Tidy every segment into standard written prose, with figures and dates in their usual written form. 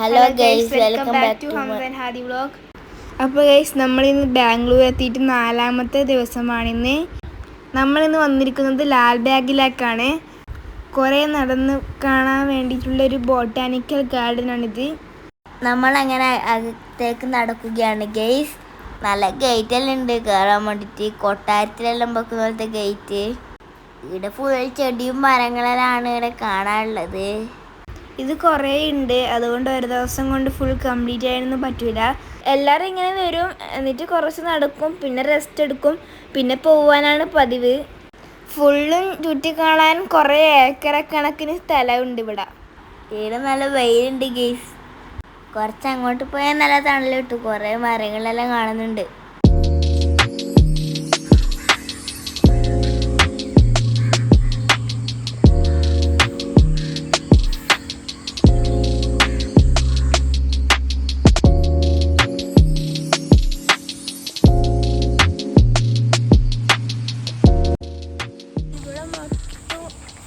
Hello guys, welcome back to Hamza and Hadi vlog. അപ്പോൾ guys, നമ്മളിന്ന് ബാംഗ്ലൂർ എത്തിയിട്ട് 4ാമത്തെ ദിവസമാണിന്ന്. നമ്മളിന്ന് വന്നിരിക്കുന്നത് ലാൽബാഗിലേക്കാണ്. കുറേ നടന്ന് കാണാൻ വേണ്ടിയിട്ടുള്ളൊരു ബോട്ടാനിക്കൽ ഗാർഡനാണിത്. നമ്മളങ്ങനെ അകത്തേക്ക് നടക്കുകയാണ് ഗൈസ്. നല്ല ഗേറ്റെല്ലാം ഉണ്ട് കയറാൻ വേണ്ടിയിട്ട്. കൊട്ടാരത്തിലെല്ലാം വെക്കുന്ന പോലത്തെ ഗേറ്റ്. ഇവിടെ ഫുൾ ചെടിയും മരങ്ങളെല്ലാം ഇവിടെ കാണാനുള്ളത്. ഇത് കുറേ ഉണ്ട്, അതുകൊണ്ട് ഒരു ദിവസം കൊണ്ട് ഫുൾ കംപ്ലീറ്റ് ചെയ്യാനൊന്നും പറ്റില്ല. എല്ലാവരും ഇങ്ങനെ വരും, എന്നിട്ട് കുറച്ച് നടക്കും, പിന്നെ റെസ്റ്റ് എടുക്കും, പിന്നെ പോവാനാണ് പതിവ്. ഫുള്ളും ചുറ്റി കാണാൻ കുറേ ഏക്കറക്കണക്കിന് സ്ഥലമുണ്ട് ഇവിടെ. ഇവിടെ നല്ല വെയിലുണ്ട് ഗൈസ്. കുറച്ച് അങ്ങോട്ട് പോയാൽ നല്ല തണല് കിട്ടും. കുറേ മരങ്ങളെല്ലാം കാണുന്നുണ്ട്.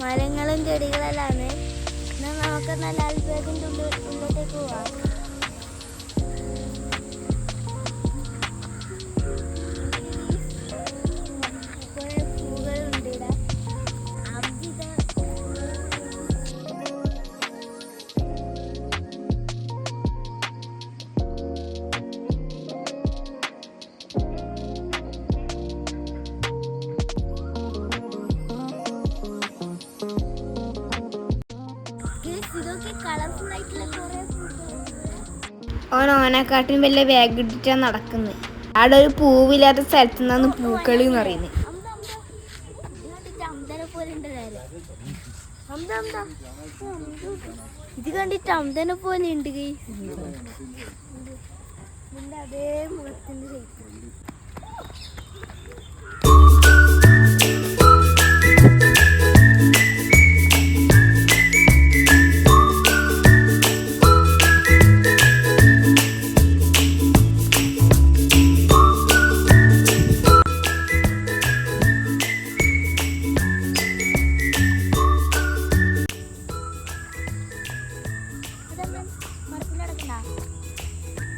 മരങ്ങളും ചെടികളെല്ലാം. എന്നാൽ നമുക്ക് നല്ല ലാൽബാഗിൻ്റെ ഉള്ളിലേക്ക് പോവാം. കുറേ പൂകളുണ്ട് ഇവിടെ. ഓനെക്കാട്ടിനും വലിയ ബാഗ് ഇട്ടിട്ടാണ് നടക്കുന്നത്. അവിടെ ഒരു പൂവില്ലാത്ത സ്ഥലത്തു നിന്നാണ് പൂക്കളി എന്ന് പറയുന്നത്. ഇത് കണ്ടിട്ട് അമ്പനെ പോലെ ഉണ്ട്. അതേ മുഖത്തിന്റെ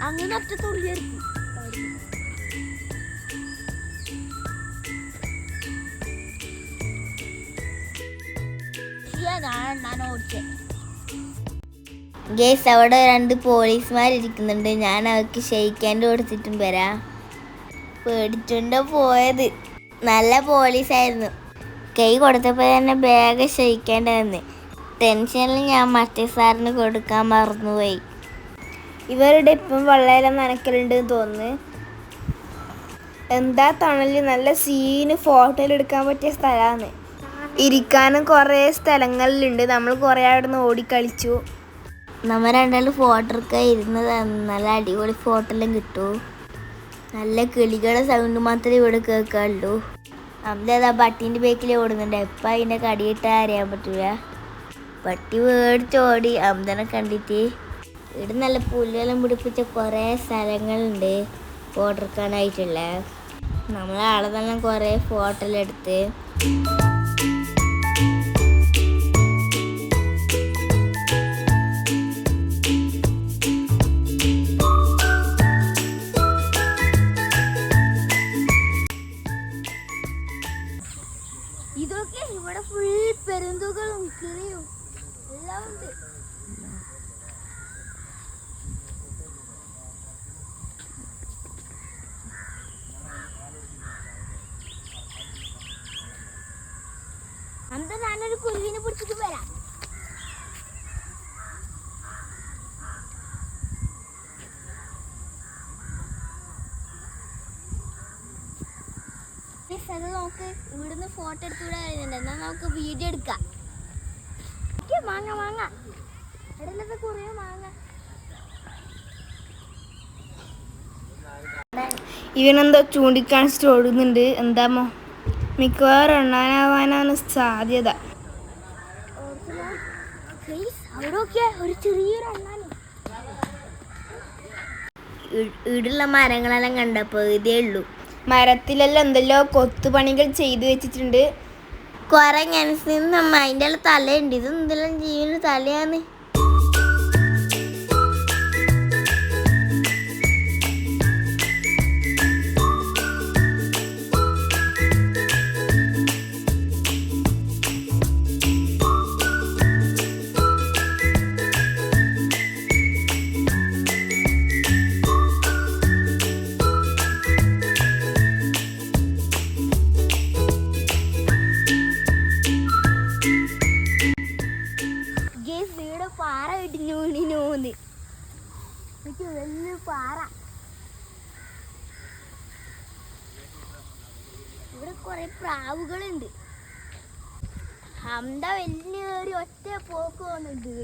അങ്ങനെ ഒറ്റ തുള്ളിയായിരിക്കും. ഗേസ്, അവിടെ 2 പോലീസുമാരിയ്ക്കുന്നുണ്ട്. ഞാൻ അവർക്ക് ഷെയ്ക്കാൻഡ് കൊടുത്തിട്ടും വരാം. പേടിച്ചുണ്ടോ പോയത്. നല്ല പോലീസായിരുന്നു. കൈ കൊടുത്തപ്പോൾ തന്നെ ബാഗ് ഷെയ്ക്കാൻഡായിരുന്നു. ടെൻഷനിൽ ഞാൻ മറ്റേ സാറിന് കൊടുക്കാൻ മറന്നുപോയി. ഇവരുടെ ഇപ്പം വെള്ളമെല്ലാം നനയ്ക്കലുണ്ട് തോന്നുന്നു. എന്താ തണല്, നല്ല സീന് ഫോട്ടോയിൽ എടുക്കാൻ പറ്റിയ സ്ഥലമാണ്. ഇരിക്കാനും കുറേ സ്ഥലങ്ങളിലുണ്ട്. നമ്മൾ കുറേ അവിടെ നിന്ന് ഓടിക്കളിച്ചു. നമ്മൾ രണ്ടാളും ഫോട്ടോ എടുക്കാൻ ഇരുന്നതാണ്. നല്ല അടിപൊളി ഫോട്ടോ എല്ലാം കിട്ടും. നല്ല കിളികളുടെ സൗണ്ട് മാത്രമേ ഇവിടെ കേൾക്കാറുള്ളൂ. നമ്മളേതാ പട്ടീൻ്റെ ബേക്കിൽ ഓടുന്നുണ്ട്. എപ്പോൾ അതിൻ്റെ കടിയിട്ടാൽ അറിയാൻ പറ്റൂല. പട്ടി മേടിച്ചോടി അമ്മനെ കണ്ടിട്ട്. ഇവിടെ നല്ല പുല്ലെല്ലാം പിടിപ്പിച്ച കുറേ സ്ഥലങ്ങളുണ്ട് ഫോട്ടോ എടുക്കാനായിട്ടുള്ള. നമ്മളാളെ തന്നെ കുറേ ഫോട്ടോ എല്ലാം എടുത്ത്. ഇതൊക്കെ ഇവിടെ ഫുൾ പെരുന്തുകളും കിളിയും എല്ലാം ഉണ്ട്. അന്ത ഞാനൊരു കുരുവിനെ പിടിച്ചിട്ട് വരാം. അത് നോക്ക്, ഇവിടുന്ന് ഫോട്ടോ എടുത്തുകൂടെ വരുന്നുണ്ട്. എന്നാൽ നമുക്ക് വീഡിയോ എടുക്കാം. മാങ്ങ മാങ്ങ ഇടയിലത്തെ കുറേ മാങ്ങ. ഇവനെന്തോ ചൂണ്ടിക്കാണിച്ചിട്ട് ഓടുന്നുണ്ട്. എന്താമോ മിക്കവാറും എണ്ണാനാവാനാണ് സാധ്യത. ഒരു ചെറിയൊരു എണ്ണാനും ഇവിടുള്ള മരങ്ങളെല്ലാം കണ്ടപ്പോൾ ഇതേ ഉള്ളൂ. മരത്തിലെല്ലാം എന്തെല്ലോ കൊത്തുപണികൾ ചെയ്തു വെച്ചിട്ടുണ്ട്. കൊരങ്ങനമ്മ അതിൻ്റെ തലയുണ്ട്. ഇത് എന്തെല്ലാം ജീവന് തലയാണ്. പോകുന്നത്. വലിയ പാറ. ഇവിടെ കുറെ പ്രാവുകളുണ്ട്. ഹംദ വലിയൊരു ഒറ്റ പോക്ക് പോകുന്നുണ്ട്.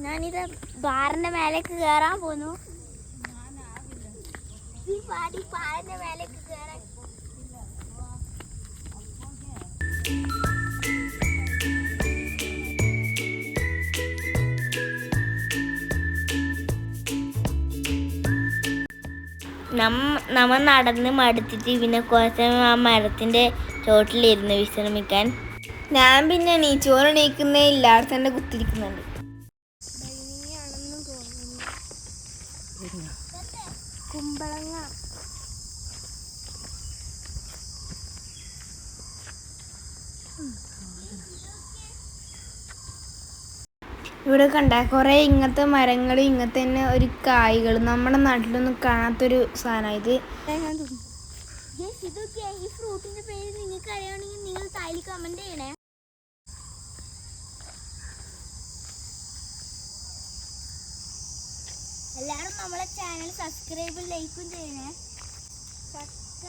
ഞാനിത് ബാറിന്റെ മേലേക്ക് കയറാൻ പോന്നു. ഈ പാറിന്റെ മേലേക്ക് കയറാൻ നമ്മ നടന്ന് മടുത്തിട്ട് പിന്നെ കുറച്ച് ആ മരത്തിന്റെ ചോട്ടിലിരുന്ന് വിശ്രമിക്കാൻ. ഞാൻ പിന്നെ ചോറ് എണീക്കുന്നേ എല്ലായിടത്തും തന്നെ കുത്തിരിക്കുന്നുണ്ട്. കുമ്പളങ്ങ ഇവിടെ കണ്ട കുറേ ഇങ്ങനത്തെ മരങ്ങളും ഇങ്ങനത്തെ തന്നെ ഒരു കായ്കൾ നമ്മുടെ നാട്ടിലൊന്നും കാണാത്തൊരു സാധനം ഇത്. ഈ ഫ്രൂട്ടിന്റെ പേര് നിങ്ങൾക്ക് അറിയണമെങ്കിൽ നിങ്ങൾ താഴെ കമന്റ് ചെയ്യണേ. എല്ലാരും നമ്മളെ ചാനൽ സബ്സ്ക്രൈബും ലൈക്കും ചെയ്യണേ. ചക്ക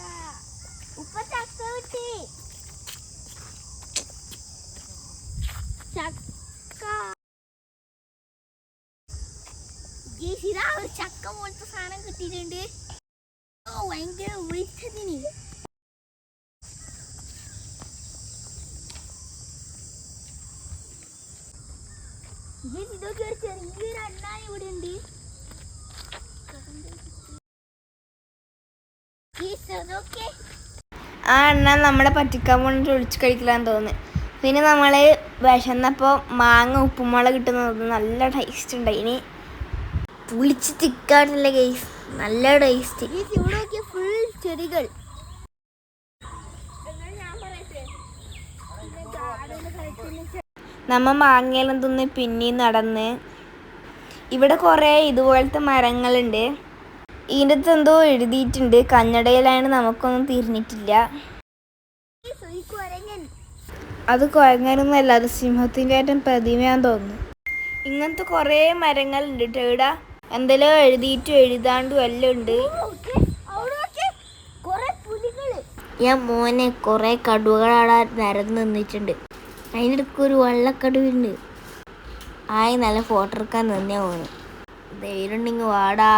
ഉപ്പ ചക്ക കിട്ടി. ചക്ക ഒരു ചക്ക പോലത്തെ സാധനം കിട്ടിയിട്ടുണ്ട്. ഓ ഭയങ്കര വിളിച്ചതിന്. ഇതൊക്കെ ഒരു ചെറിയൊരു അണ്ണാൻ ഇവിടെ ഉണ്ട്. ആ അണ്ണാൻ നമ്മളെ പറ്റിക്കാൻ പോയിട്ട് ഒളിച്ചു കഴിക്കലാന്ന് തോന്നുന്നു. പിന്നെ നമ്മൾ വിശന്നപ്പോൾ മാങ്ങ ഉപ്പുമുളക് കിട്ടുന്നത് നല്ല ടേസ്റ്റ് ഉണ്ട്. ഇനി പുളിച്ച് തിക്കാട്ടില്ല ഗൈസ്, നല്ല ടേസ്റ്റ്. ഇവിടെ നോക്കിയ ഫുൾ ചെടികൾ. നമ്മ മാങ്ങയെല്ലാം തിന്ന് പിന്നെയും നടന്ന്. ഇവിടെ കുറേ ഇതുപോലത്തെ മരങ്ങളുണ്ട്. ഇതിൻ്റെ അടുത്ത് എന്തോ എഴുതിയിട്ടുണ്ട്, കന്നഡയിലാണ്, നമുക്കൊന്നും തിരിഞ്ഞിട്ടില്ല. അത് കുരങ്ങനൊന്നുമല്ല, അത് സിംഹത്തിൻ്റെ ആയിട്ടും പ്രതിമയാന്ന് തോന്നുന്നു. ഇങ്ങനത്തെ കുറേ മരങ്ങളുണ്ട് കേട്ടോ. ഇവിടെ എന്തെല്ലോ എഴുതിയിട്ടും എഴുതാണ്ടും എല്ലാം ഉണ്ട്. ഞാൻ മോനെ കുറെ കടുവകളാടെ നിരന്ന് നിന്നിട്ടുണ്ട്. അതിനിടയ്ക്ക് ഒരു വെള്ളക്കടുവുണ്ട്. ആയി നല്ല ഫോട്ടോ എടുക്കാൻ നിന്നേ പോന്നു. ധൈര്യമുണ്ടെങ്കിൽ വാടാ.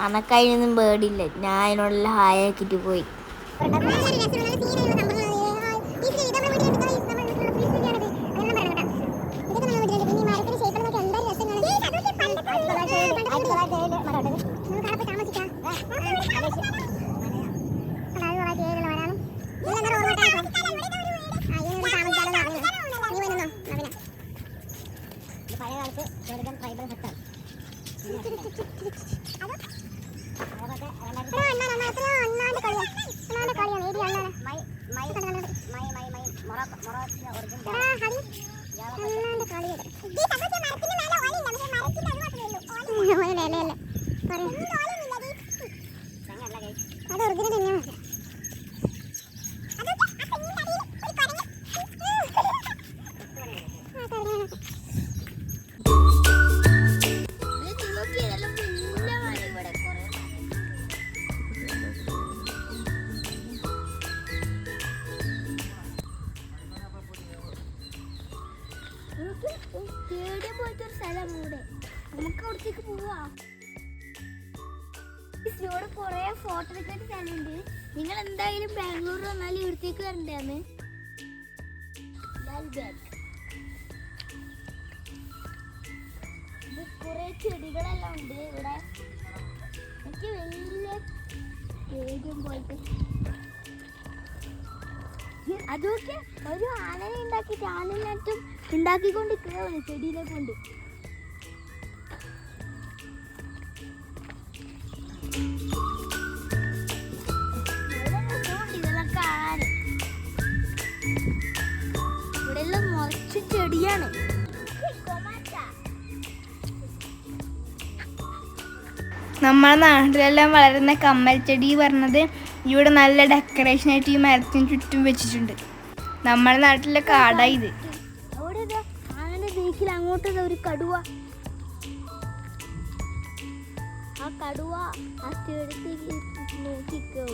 അനക്കതിനൊന്നും പേടിയില്ല. ഞാൻ അതിനോടെല്ലാം ഹായാക്കിയിട്ട് പോയി. പോലത്തെ ഒരു സ്ഥലം കൂടെ, നമുക്ക് അവിടത്തേക്ക് പോവാം. ഇവിടെ കുറെ ഫോട്ടോ എടുക്കേണ്ട സ്ഥലമുണ്ട്. നിങ്ങൾ എന്തായാലും ബാംഗ്ലൂർ വന്നാൽ ഇവിടത്തേക്ക് വരണ്ടാന്ന്. കുറെ ചെടികളെല്ലാം ഉണ്ട് ഇവിടെ. എനിക്ക് വലിയ പേടിയും പോയിട്ട് അതൊക്കെ ഒരു ആനനെ ഉണ്ടാക്കിയിട്ട് ആനനായിട്ടും ഉണ്ടാക്കിക്കൊണ്ടിരിക്കുകയാണ് ചെടിയിലെ കൊണ്ട്. ഇതെല്ലാം കാണാൻ ഇവിടെ എല്ലാം മുറിച്ച് ചെടിയാണ്. നമ്മുടെ നാട്ടിലെല്ലാം വളരുന്ന കമ്മൽ ചെടി പറഞ്ഞത് ഇവിടെ നല്ല ഡെക്കറേഷനായിട്ട് ഈ മരത്തിന് ചുറ്റും വെച്ചിട്ടുണ്ട്. നമ്മുടെ നാട്ടിലെ കാടാ ഇത്. അങ്ങോട്ട് ഒരു കടുവ, ആ കടുവ ആ സ്റ്റേഡിയത്തേക്ക് നോക്കിക്കോ.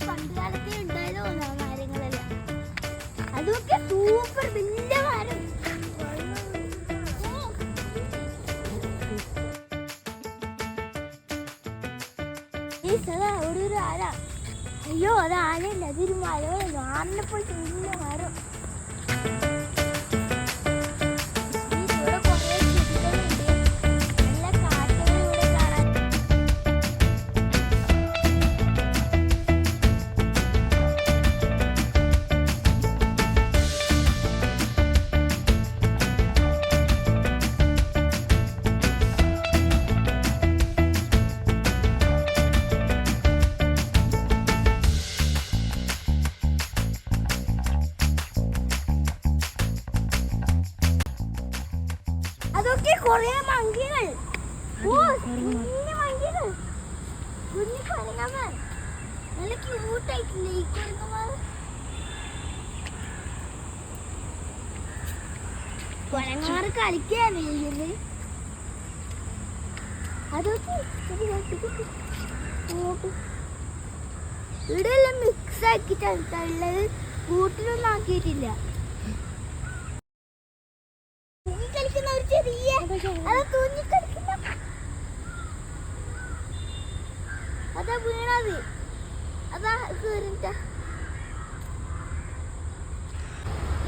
പണ്ടുകാലത്തെ ഉണ്ടായതോ മരങ്ങളെല്ലാം, അതൊക്കെ സൂപ്പർ വലിയ മരം. ഒരു ആന, അയ്യോ അത് ആനയല്ല, അതൊരു മരമല്ലോ, ആനനെ പോയി വലിയ മരം. അതൊക്കെ കൊറേ മങ്കികൾ, കുഞ്ഞു മങ്കികൾ, കുഞ്ഞു കുരങ്ങന്മാർ, നല്ല ക്യൂട്ടായിട്ടില്ലേ ഈ കുരങ്ങന്മാർ. കുരങ്ങന്മാർ കളിക്കാനില്ലേ, അതൊക്കെ ഇവിടെ എല്ലാം മിക്സ് ആക്കിയിട്ടാണ് ഉള്ളത്, കൂട്ടിലൊന്നും ആക്കിയിട്ടില്ല. അതാ വീണത്, അതാ കേറിട്ട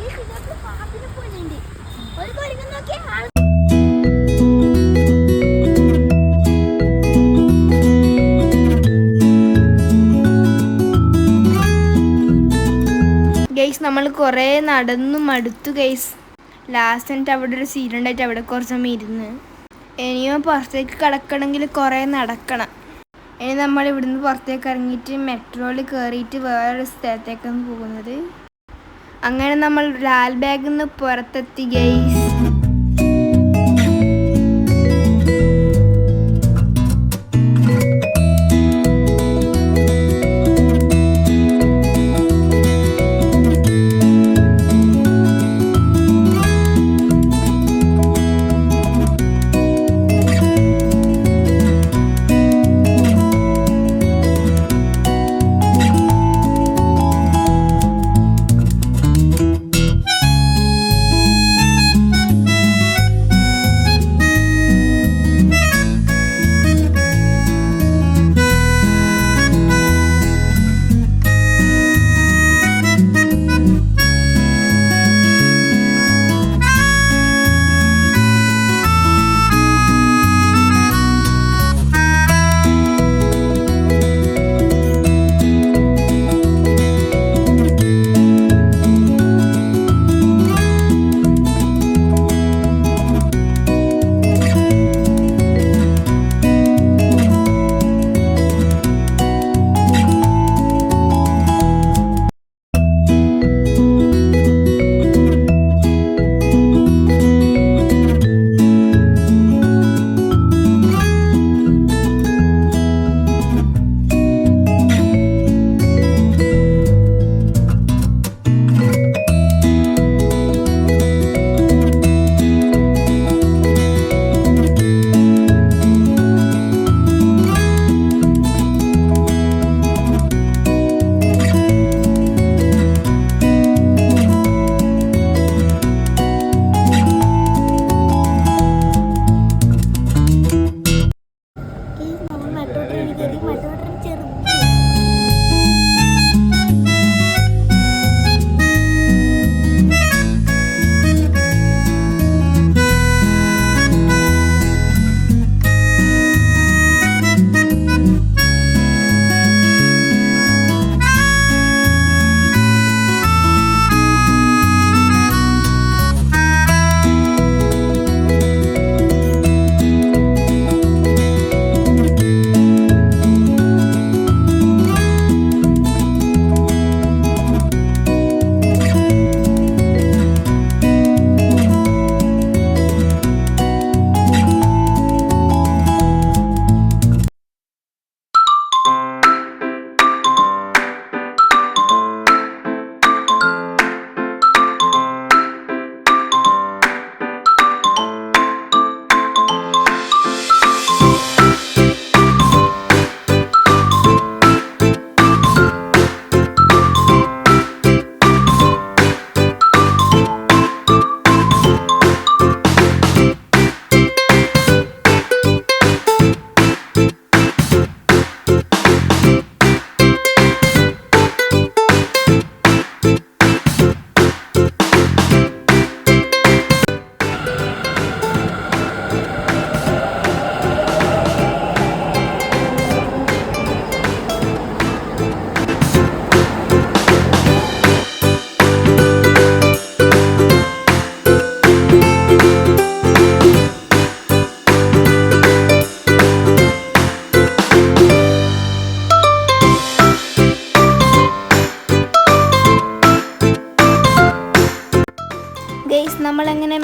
ഈ സിനിമക്ക് പാട്ടിന് പോയിട്ടുണ്ട്. ഒരു കൊരങ്ങൻ നോക്കിയാൽ ഗൈസ് നമ്മൾ കുറേ നടന്നു മടുത്തു ഗൈസ്. ലാസ്റ്റ് എന്നിട്ട് അവിടെ ഒരു സീലുണ്ടായിട്ട് അവിടെ കുറച്ച് സമയം ഇരുന്ന്. ഇനിയും പുറത്തേക്ക് കിടക്കണമെങ്കിൽ കുറേ നടക്കണം. ഇനി നമ്മൾ ഇവിടുന്ന് പുറത്തേക്ക് ഇറങ്ങിയിട്ട് മെട്രോയിൽ കയറിയിട്ട് വേറൊരു സ്ഥലത്തേക്കാണ് പോകുന്നത്. അങ്ങനെ നമ്മൾ ലാൽബാഗിൽ നിന്ന് പുറത്തെത്തി ഗൈസ്.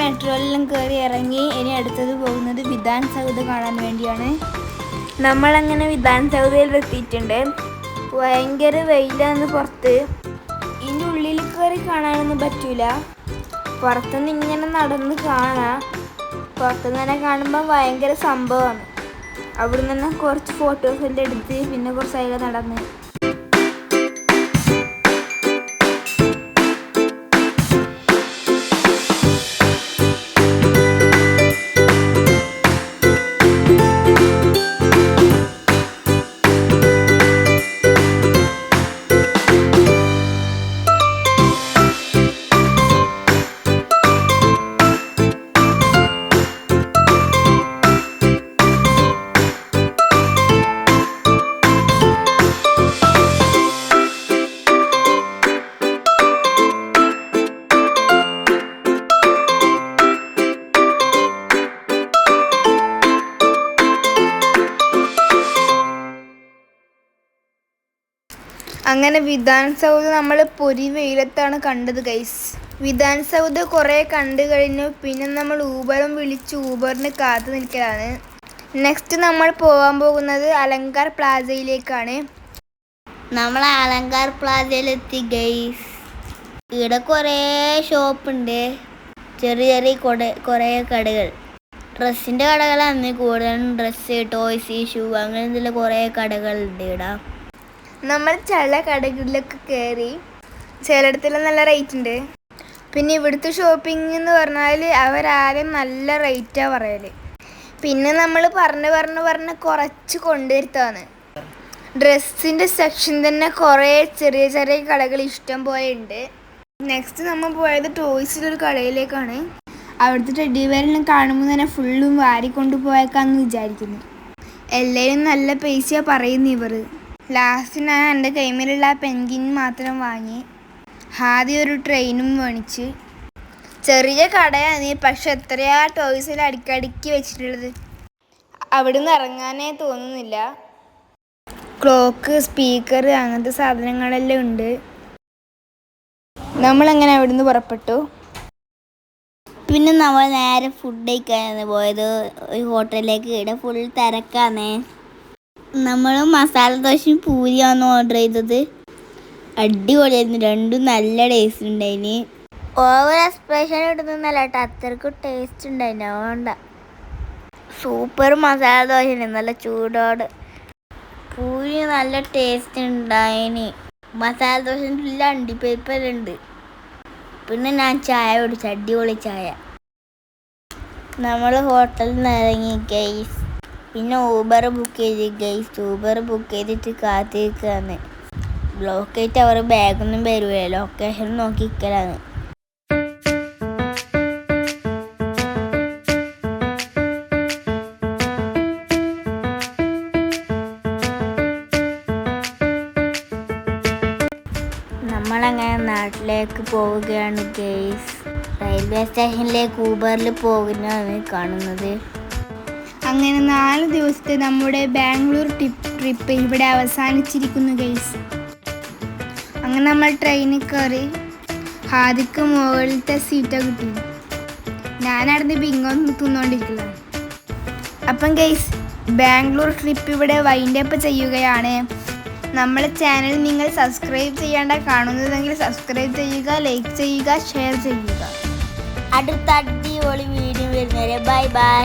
മെട്രോയിലെല്ലാം കയറി ഇറങ്ങി ഇനി അടുത്തത് പോകുന്നത് വിധാൻ സൗധ കാണാൻ വേണ്ടിയാണ്. നമ്മളങ്ങനെ വിധാൻ സൗധയിൽ എത്തിയിട്ടുണ്ട്. ഭയങ്കര വെയിലാണ് പുറത്ത്. ഇതിൻ്റെ ഉള്ളിൽ കയറി കാണാനൊന്നും പറ്റൂല. പുറത്തുനിന്ന് ഇങ്ങനെ നടന്ന് കാണാം. പുറത്തുനിന്ന് തന്നെ കാണുമ്പോൾ ഭയങ്കര സംഭവമാണ്. അവിടെ നിന്ന് തന്നെ കുറച്ച് ഫോട്ടോസെല്ലാം എടുത്ത് പിന്നെ കുറച്ച് അതിൽ നടന്ന്. അങ്ങനെ വിധാൻ സൗധ നമ്മൾ പൊരി വെയിലത്താണ് കണ്ടത് ഗൈസ്. വിധാൻ സൗധ കുറേ കണ്ടു കഴിഞ്ഞു. പിന്നെ നമ്മൾ ഊബറും വിളിച്ച് ഊബറിന് കാത്തു നിൽക്കലാണ്. നെക്സ്റ്റ് നമ്മൾ പോകാൻ പോകുന്നത് അലങ്കാർ പ്ലാസയിലേക്കാണ്. നമ്മൾ അലങ്കാർ പ്ലാസയിലെത്തി ഗൈസ്. ഇവിടെ കുറേ ഷോപ്പുണ്ട്, ചെറിയ ചെറിയ കുറേ കടകൾ. ഡ്രസ്സിൻ്റെ കടകളാണ് കൂടുതലും. ഡ്രസ്സ്, ടോയ്സ്, ഷൂ അങ്ങനെയുള്ള കുറേ കടകളുണ്ട് ഇവിടെ. നമ്മൾ ചില കടകളിലൊക്കെ കയറി. ചിലയിടത്തെല്ലാം നല്ല റേറ്റ് ഉണ്ട്. പിന്നെ ഇവിടുത്തെ ഷോപ്പിംഗ് എന്ന് പറഞ്ഞാൽ അവരാരും നല്ല റേറ്റാണ് പറയൽ. പിന്നെ നമ്മൾ പറഞ്ഞ് കുറച്ച് കൊണ്ടുവരുത്താണ്. ഡ്രസ്സിൻ്റെ സെക്ഷൻ തന്നെ കുറേ ചെറിയ ചെറിയ കടകൾ ഇഷ്ടം പോലെ ഉണ്ട്. നെക്സ്റ്റ് നമ്മൾ പോയത് ടോയ്സിലൊരു കടയിലേക്കാണ്. അവിടുത്തെ ടെഡി ബെയറെല്ലാം കാണുമ്പോൾ തന്നെ ഫുള്ളും വാരിക്കൊണ്ട് പോയേക്കാന്ന് വിചാരിക്കുന്നു. എല്ലാവരും നല്ല പൈസയാണ് പറയുന്നു ഇവർ. ലാസ്റ്റ് ഞാൻ എൻ്റെ കൈമേലുള്ള ആ പെൻഗിൻ മാത്രം വാങ്ങി. ആദ്യം ഒരു ട്രെയിനും മേടിച്ച്. ചെറിയ കടയാണ്, പക്ഷെ എത്രയാ ടോയ്സിൽ അടുക്കടുക്കി വെച്ചിട്ടുള്ളത്. അവിടെ നിന്ന് ഇറങ്ങാനേ തോന്നുന്നില്ല. ക്ലോക്ക്, സ്പീക്കർ അങ്ങനത്തെ സാധനങ്ങളെല്ലാം ഉണ്ട്. നമ്മളങ്ങനെ അവിടെ നിന്ന് പുറപ്പെട്ടു. പിന്നെ നമ്മൾ നേരെ ഫുഡ് കഴിക്കാനാണ് പോയത് ഒരു ഹോട്ടലിലേക്ക്. ഇവിടെ ഫുൾ തിരക്കാണ്. നമ്മൾ മസാല ദോശയും പൂരിയാണ് ഓർഡർ ചെയ്തത്. അടിപൊളിയായിരുന്നു. രണ്ടും നല്ല ടേസ്റ്റ് ഉണ്ടായിന്. ഓവർ എക്സ്പ്രഷൻ ഇടുന്നല്ല കേട്ടോ, അത്രക്കും ടേസ്റ്റ് ഉണ്ടായിന്. അതുകൊണ്ട സൂപ്പർ മസാല ദോശ, നല്ല ചൂടോട്. പൂരി നല്ല ടേസ്റ്റ് ഉണ്ടായിന്. മസാല ദോശൻ്റെ ഉള്ളിൽ അണ്ടിപ്പരിപ്പെല്ലാം ഉണ്ട്. പിന്നെ ഞാൻ ചായ കുടിച്ചു, അടിപൊളി ചായ. നമ്മൾ ഹോട്ടലിൽ നിന്ന് ഇറങ്ങി ഗൈസ്. പിന്നെ ഊബർ ബുക്ക് ചെയ്ത് ഗൈസ്. ഊബർ ബുക്ക് ചെയ്തിട്ട് കാത്തിരിക്കുകയാണ്. ബ്ലോക്ക് ആയിട്ട് അവർ ബാഗൊന്നും വരില്ല, ലൊക്കേഷൻ നോക്കിയിരിക്കലാണ്. നമ്മളങ്ങനെ നാട്ടിലേക്ക് പോവുകയാണ് ഗൈസ്. റെയിൽവേ സ്റ്റേഷനിലേക്ക് ഊബറിൽ പോകുന്നതാണ് കാണുന്നത്. അങ്ങനെ 4 ദിവസത്തെ നമ്മുടെ ബാംഗ്ലൂർ ട്രിപ്പ് ഇവിടെ അവസാനിച്ചിരിക്കുന്നു ഗൈസ്. അങ്ങനെ നമ്മൾ ട്രെയിനിൽ കയറി. ഹാദിക്ക് മുകളിലത്തെ സീറ്റാണ് കിട്ടി. ഞാനവിടുന്ന് ബിങ്ങൊന്ന് തിന്നുകൊണ്ടിരിക്കുകയാണ്. അപ്പം ഗൈസ്, ബാംഗ്ലൂർ ട്രിപ്പ് ഇവിടെ വൈൻഡപ്പ് ചെയ്യുകയാണ്. നമ്മളെ ചാനൽ നിങ്ങൾ സബ്സ്ക്രൈബ് ചെയ്യാണ്ട കാണുന്നതെങ്കിൽ സബ്സ്ക്രൈബ് ചെയ്യുക, ലൈക്ക് ചെയ്യുക, ഷെയർ ചെയ്യുക. അടുത്ത അടിപൊളി വീഡിയോ വരുന്നവരെ ബൈ ബൈ.